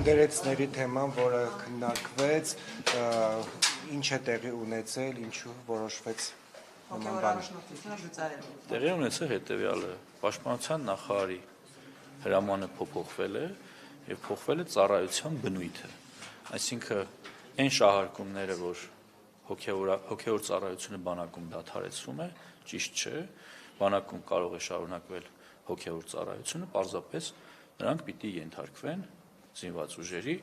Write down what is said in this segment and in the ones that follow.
գնդերեցների թեման, որը քննարկվեց, ինչ է տեղի ունեցել, ինչու որոշվեց նման բան։ Տեղի ունեցել հետևյալը, Պաշտպանության նախարարի հրամանը փոփոխվել է եւ փոխվել է ծառայության բնույթը, այսինքն այն շահարկումները, որ հոգեոր ծառայությունը բանակում դադարեցվում է, ճիշտ չէ, բանակում կարող է շարունակվել հոգեոր ծառայությունը, պարզապես նրանք պիտի ենթարկվեն զինված ուժերի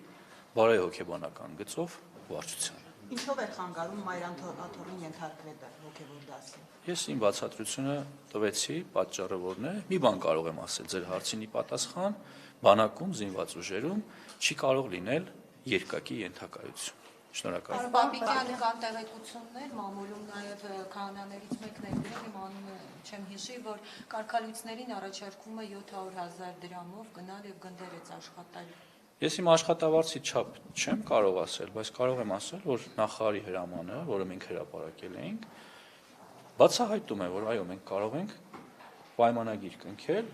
բարեհոգեբանական գծով վարչությանը։ Ինչով էր խանգարում Մայրան Աթոռին ենթարկվելը հոգևոր դասի։ Ես իմ բացատրությունը տվեցի, պատճառը որն է, մի բան կարող եմ ասել ձեր հարցինի պատասխան, բանակում զինված ուժերում չի կարող լինել երկակի ենթակայություն։ Շնորհակալ։ Պապիկյանը կան տեղեկություններ, մամուլում նաև քահանաներից մեկն է գրել, իմ անունը չեմ հիշի, որ կարգալույցներին առաջարկում է 700,000 դրամով գնալ եւ գնդերից աշխատել։ Ես իմ աշխատավարձի չափ չեմ կարող ասել, բայց կարող եմ ասել, որ նախարարի հրամանը, որը մենք հրապարակել էինք, բացահայտում է, որ այո, մենք կարող ենք պայմանագիր կնքել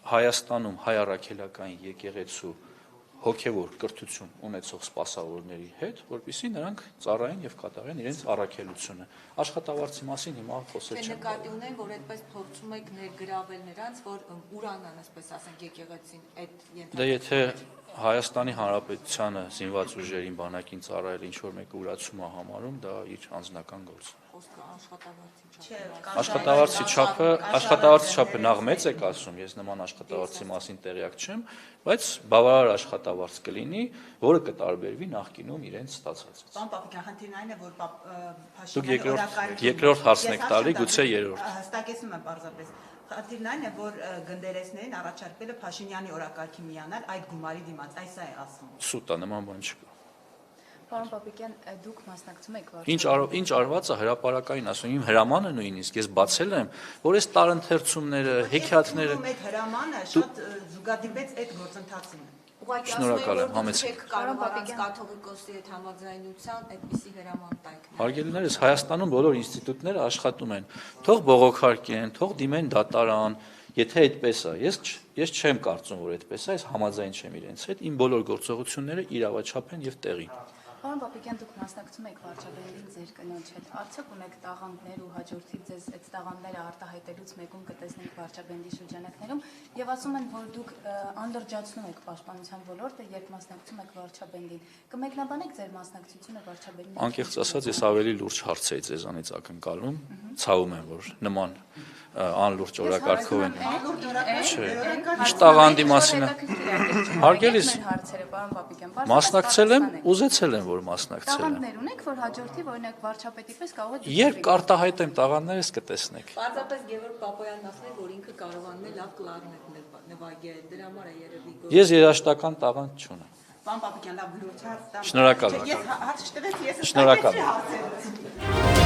Հայաստանում հայ առաքելական եկեղեցու հոգևոր կրթություն ունեցող սպասավորների հետ, որպեսզի նրանք ծառայեն եւ կատարեն իրենց առաքելությունը։ Աշխատավարձի մասին հիմա խոսել չեմ։ Նկատի ունեն, որ այդպես փորձում եք ներգրավել նրանց, որ ուրանան, ասպես ասենք, եկեղեցին այդ ենթարկել։ Դե եթե Հայաստանի Հանրապետությանը զինված ուժերին բանակին ծառայել ինչ որ մեկը ուրացում է համարում, դա իր անձնական գործ է։ Աշխատավարձի չափը նախ մեծ եք ասում, ես նման աշխատավարձի մասին տեղյակ չեմ, բայց բավարար աշխատավարձ կլինի, որը կտարբերվի նախկինում իրենց ստացածից։ Պարոն Պապիկյան, խնդիրն այն է, որ Դուք երկրորդ հարցն եք տալի, գուցե երրորդ։ Հստակեցնում եմ պարզապես։ Խնդիրն այն է, որ գնդերեսներին առաջարկվել է Փաշինյանի օրակարգի միանալ այդ գումարի դիմաց, այս է ասում։ Սուտ է, նման բան չկա։ Պարոն Պապիկյան, դուք մասնակցում եք վարչապետի։ Ինչ արված է հրապարակային ասում, իմ հրամանը նույնիսկ ես բացել եմ, որ այս տարընթերցումները, հեքիաթները Այդ հրամանը շատ զուգադիպեց այդ գործընթացին։ Շնորհակալ եմ, համեցեք։ Կարող առանց կաթողիկոսի հետ համաձայնության այդպիսի հրաման տայք։ Հարգելիներս, Հայաստանում բոլոր ինստիտուտները աշխատում են, թող բողոքարկեն, թող դիմեն դատարան, եթե այդպես է, ես չեմ կարծում, որ այդպես է, ես համաձայն չեմ իրենց հետ, իմ բոլոր գործողությունները իրավաչափ են եւ տեղին։ Պարոն Պապիկյան, դուք մասնակցում եք վարչապետին ձեր կնոջ հետ, արդյոք ունեք տաղանդներ ու հաջորդի ձեզ այդ տաղանդները արտահայտելուց մեկում կտեսնենք վարչապետի շրջանակներում եւ ասում են, որ դուք անդրջացնում եք պաշտպանության ոլորտը, երբ մասնակցում եք վարչապետին։ Կմեկնաբանեք ձեր մասնակցությունը վարչապետին։ Անկեղծ ասած, ես ավելի լուրջ հարց էի ձեզանից ակնկալում, ցավում եմ, որ նման անլուրջ օրակարգով են։ Ինչ տաղանդի մասին է։ Հարգելիս, մասնակցել եմ, ուզեցել եմ, որ մասնակցել եմ։ Տաղանդներ ունեք, որ հաջորդի օրինակ վարչապետի պես կարող է։ Երբ կարտահայտեմ տաղանդներս կտեսնեք։ Պարզապես Գևորգ Պապոյանն ասել, որ ինքը կարողանում է լավ կլարնետ նվագել, դրա համար է երևի։ Ես երաժշտական տաղանդ չունեմ։ Պարոն Պապիկյան, լավ լուրջ հարց տամ։ Շնորհակալ եմ։ Ես հարց չտվեց, ես Շնորհակալ եմ։